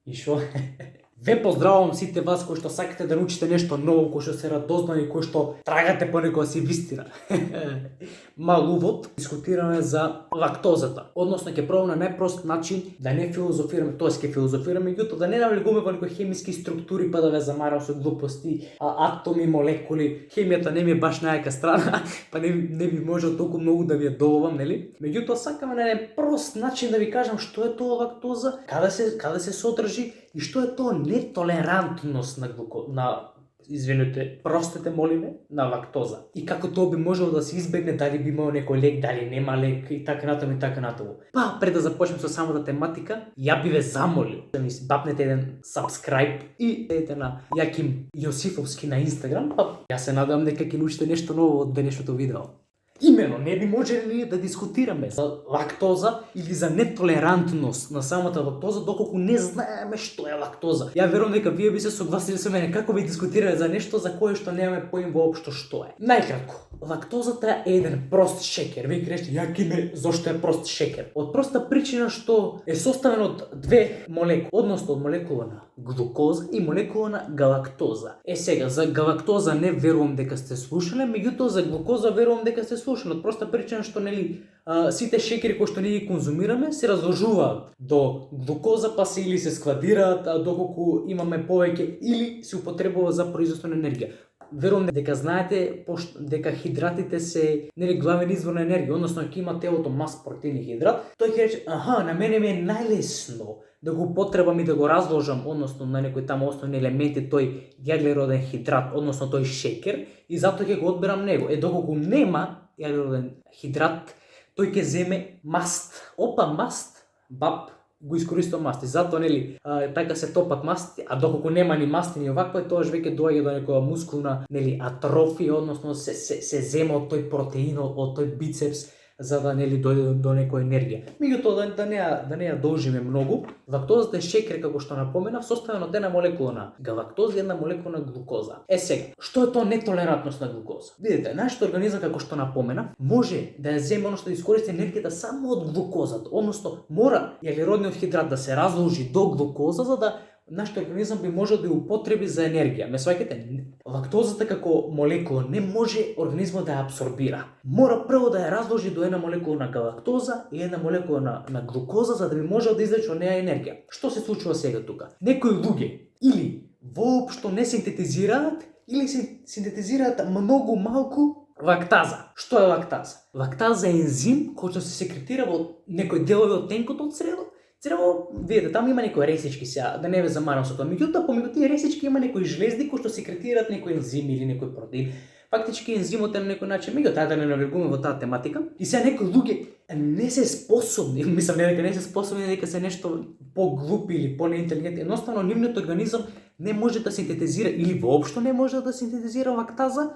И шо? Ве поздравувам сите вас кои што сакате да научите нешто ново, кои што се радознани, кои што трагате по некоја си вистина. Мал увод, дискутираме за лактозата. Односно ќе пробам на најпрост начин да не филозофираме, тоест ќе филозофираме, меѓутоа да не навлегуваме во некои хемиски структури па да ве замарам со глупости, атоми, молекули. Хемијата не ми е баш најака страна, па не би можел толку многу да ви ја доловам, нели? Меѓутоа сакаме на еден прост начин да ви кажам што е тоа лактоза, каде се содржи и што е тоа нетолерантност простете молиме, на лактоза. И како тоа би можело да се избегне, дали би имало некој лек, дали нема лек и така натаму и така натаму. Па пред да започнем со самата тематика, ја би ве замолил да ми бапнете еден subscribe и едете на Јаким Јосифовски на Инстаграм, па ја се надевам дека ќе научите нешто ново од денешното видео. Имено, не би можеле ние да дискутираме за лактоза или за нетолерантност на самата лактоза, доколку не знаеме што е лактоза. Ја верувам дека вие би се согласили со мене како би дискутирале за нешто за кое што немаме поим воопшто што е. Најкратко, лактозата е еден прост шекер. Вие кажете, Јакиме, зошто е прост шекер? Од проста причина што е составен од две молекули, односно од молекула на глукоза и молекула на галактоза. Сега, за галактоза не верувам дека сте слушале, меѓутоа за глукоза верувам дека сте слушале, од проста причина што нели сите шекери кои што ние ги конзумираме се разложуваат до глукоза, па се или се складираат доколку имаме повеќе или се употребува за производство на енергија. Верувам дека знаете дека хидратите се нели главен извор на енергија, односно ќе има телото мас, протеин и хидрат, тој ќе рече, на мене ми е најлесно да го употребам и да го разложам, односно на некои таму основни елементи, тој јаглероден хидрат, односно тој шекер, и затоа ќе го одберам него. Доколку нема јаглероден хидрат, тој ќе земе маст. Маст, баб го искористува маст. И затоа нели така се топат масти, а доколку нема ни масти ни оваква, тоаш веќе доаѓа до некоја мускулна нели атрофија, односно се зема од тој протеин, од тој бицепс, за да нели дојде до некоја енергија. Меѓутоа да не ја должиме многу, лактозата е шекер како што напоменав, составен од една молекула на галактоза и една молекула на глукоза. Сега, што е тоа нетолерантност на глукоза? Видите, нашиот организам како што напоменав, може да ја земе што да искористи енергијата само од глукозата, односно мора јаглеродниот хидрат да се разложи до глукоза за да нашиот организам би можел да ја употреби за енергија. Ме сваќате? Лактозата како молекула не може организмот да ја абсорбира. Мора прво да ја разложи до една молекула на галактоза и една молекула на глукоза за да би можел да извлече од неја енергија. Што се случува сега тука? Некои луѓе или воопшто не синтетизираат или синтетизираат многу малку лактаза. Што е лактаза? Лактаза е ензим кој што се секретира во некои делови од тенкото од црево. Видите, таму има некои ресички сега, да не ве замарам со тоа. Меѓутоа, помеѓу тие ресички има некои жлезди кои што секретираат некој ензим или некој протеин. Фактички ензимот е на некој начин, меѓутоа да не навлегуваме во таа тематика. И сега некои луѓе не се способни, мислам не дека не се способни, дека се нешто поглупи или понеинтелигентни. Едноставно нивниот организам не може да синтетизира или воопшто не може да синтетизира лактаза,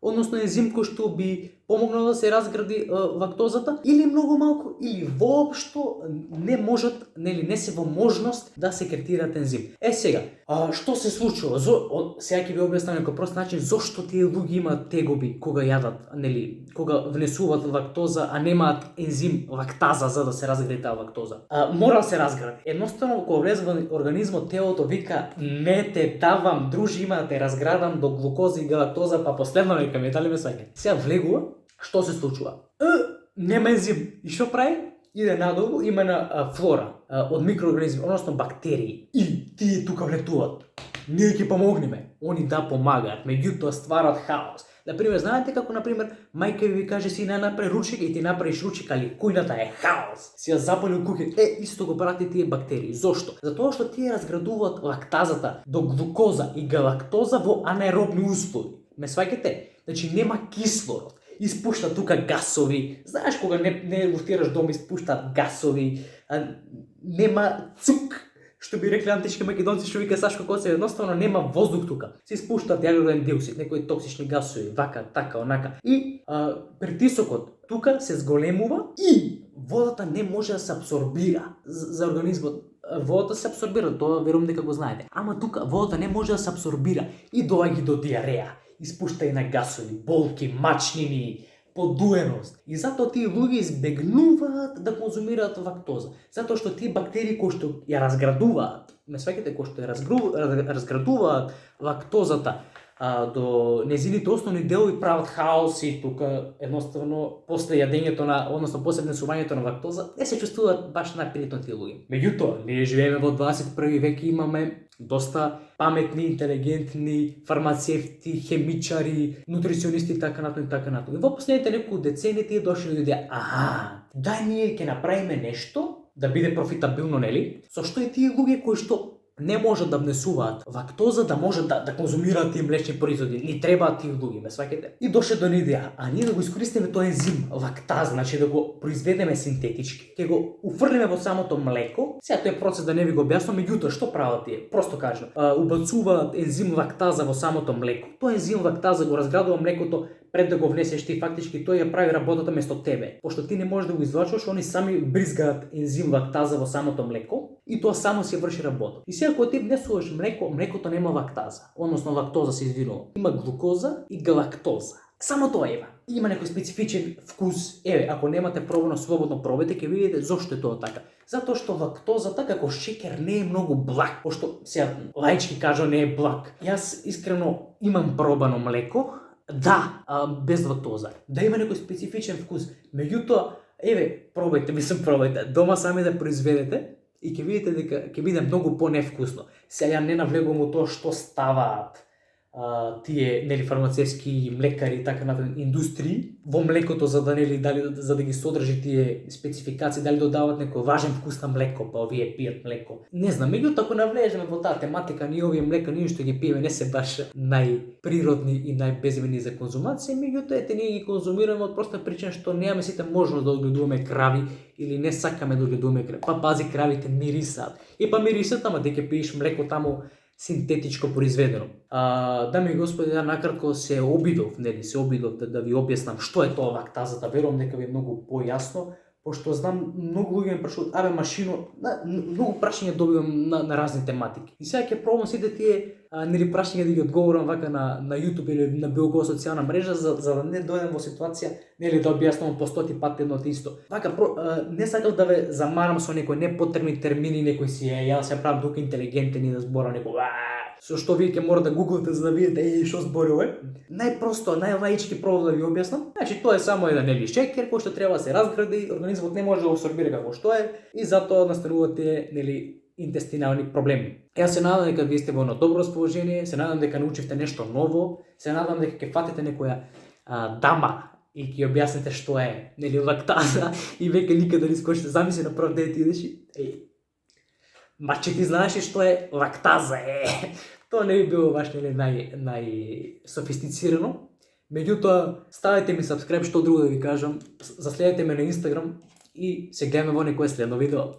односно ензим кој што би помогнал да се разгради лактозата, или многу малку, или воопшто не можат, нели не се во можност да секретираат ензим. Сега, што се случува? Сега ќе ви објаснам на некој прост начин зошто тие луѓе имаат тегоби кога јадат, нели, кога внесуваат лактоза, а немаат ензим лактаза за да се разгради таа лактоза. Мора да се разгради. Едноставно кога влезе во организмот, телото вика не те давам, дружи, има да те разградам до глукоза и галактоза, па последно вика ме дали ме сваќа. Сега влегува. Што се случува? Нема ензим. И што прави? Иде надолу, има на флора од микроорганизми, односно бактерии. И тие тука влетуваат. Ние ќе помогнеме. Они да помагаат, меѓутоа стварат хаос. Например, знаете како например мајка ви каже сина направи ручек и ти направиш ручек, али кујната е хаос. Си ја запали куќа. Исто го прават тие бактерии. Зошто? Затоа што тие разградуваат лактазата до глукоза и галактоза во анаеробни услови. Ме сваќате? Значи нема кислород. Испушта тука гасови. Знаеш кога не луфтираш дом, испуштаат гасови. Нема цук, што би рекли антички македонци, што вика Сашко Коцев, едноставно нема воздух тука. Се испуштаат јаглероден диоксид, некои токсични гасови, вака, така, онака. И притисокот тука се зголемува и водата не може да се абсорбира за организмот. Водата се абсорбира, тоа верувам дека го знаете. Ама тука водата не може да се абсорбира и доаѓа до диареја. Испуштање на гасови, болки, мачнини, подуеност. И затоа тие луѓе избегнуваат да конзумираат лактоза. Затоа што тие бактерии кои што ја разградуваат, ме сваќате, кои што ја разградуваат лактозата до незините основни делови, прават хаос и тука едноставно после јадењето односно после внесувањето на лактоза не се чувствуваат баш најпријатно тие луѓе. Меѓутоа, ние живееме во 21 век и имаме доста паметни, интелигентни фармацевти, хемичари, нутриционисти и така натаму и така натаму. И во последните неколку децении тие дошли да видат, дај ние ќе направиме нешто да биде профитабилно, нели? Со што и тие луѓе кои што не можат да внесуваат лактоза, да можат да конзумираат тие млечни производи. Ни требаат тие луѓе, ме сваќате? И дошле до идеја, ние да го искористиме тој ензим лактаза, значи да го произведеме синтетички, ќе го уфрлиме во самото млеко. Сега тој процес да не ви го објаснам, меѓутоа што прават тие? Просто кажано, убацуваат ензим лактаза во самото млеко. Тој ензим лактаза го разградува млекото пред да го внесеш ти, фактички тој ја прави работата место тебе. Пошто ти не можеш да го извлачуваш, они сами бризгаат ензим лактаза во самото млеко и тоа само си врши работа. И сега кога ти внесуваш млеко, млекото нема лактаза, односно лактоза се извинува. Има глукоза и галактоза. Само тоа има. Има некој специфичен вкус. Ако немате пробано, слободно пробете, ќе видите зошто е тоа така. Затоа што лактозата како шекер не е многу благ, пошто сега лаички кажа не е благ. Јас искрено имам пробано млеко, без лактоза. Да има некој специфичен вкус. Меѓутоа, пробајте, дома сами да произведете и ќе видите дека ќе биде многу поневкусно. Сега не навлегувам во тоа што ставаат тие фармацевски млекари и така натаму индустрии во млекото за да за да ги содржи тие спецификации, дали додаваат некој важен вкус на млеко, па овие пијат млеко. Не знам, меѓутоа ако навлеземе во таа тематика, ние овие млека ние што ги пиеме не се баш најприродни и најбезбедни за конзумација, меѓутоа ние ги конзумираме од проста причина што немаме сите можност да одгледуваме крави или не сакаме да одгледуваме крави. Па пази, кравите мирисаат. И па мирисат, ама дека пиеш млеко таму синтетичко произведено. Дами и господи, накратко се обидов да ви објаснам што е тоа лактазата. Верувам дека ви е многу појасно, пошто знам многу луѓе ме прашуваат, машино, многу прашања добивам на разни тематики. И сега ќе пробам сите тие прашања да ги одговорам вака на YouTube или на било која социјална мрежа за да не дојдем во ситуација да објаснувам по 100 пати едно те исто. Вака не сакам да ве замарам со некои непотребни термини, некои си јас се правам тука интелигентен и да зборам некој со што вие ќе мора да гуглате за да видите што зборува. Најпросто, најлаички пробам да ви објаснам. Значи тоа е само еден шекер кој што треба да се разгради, организмот не може да го абсорбира како што е и затоа настанувате интестинални проблеми. Јас се надам дека вие сте во едно добро расположение, се надам дека научивте нешто ново, се надам дека ќе фатите некоја дама и ќе објасните што е лактаза и веќе никаде не скочите. Замисли на прв ден ти идеш и че ти знаеш што е лактаза, тоа не би било баш најсофистицирано. Меѓутоа, ставете ми subscribe, што друго да ви кажам, заследете ме на Instagram и се гледаме во некое следно видео.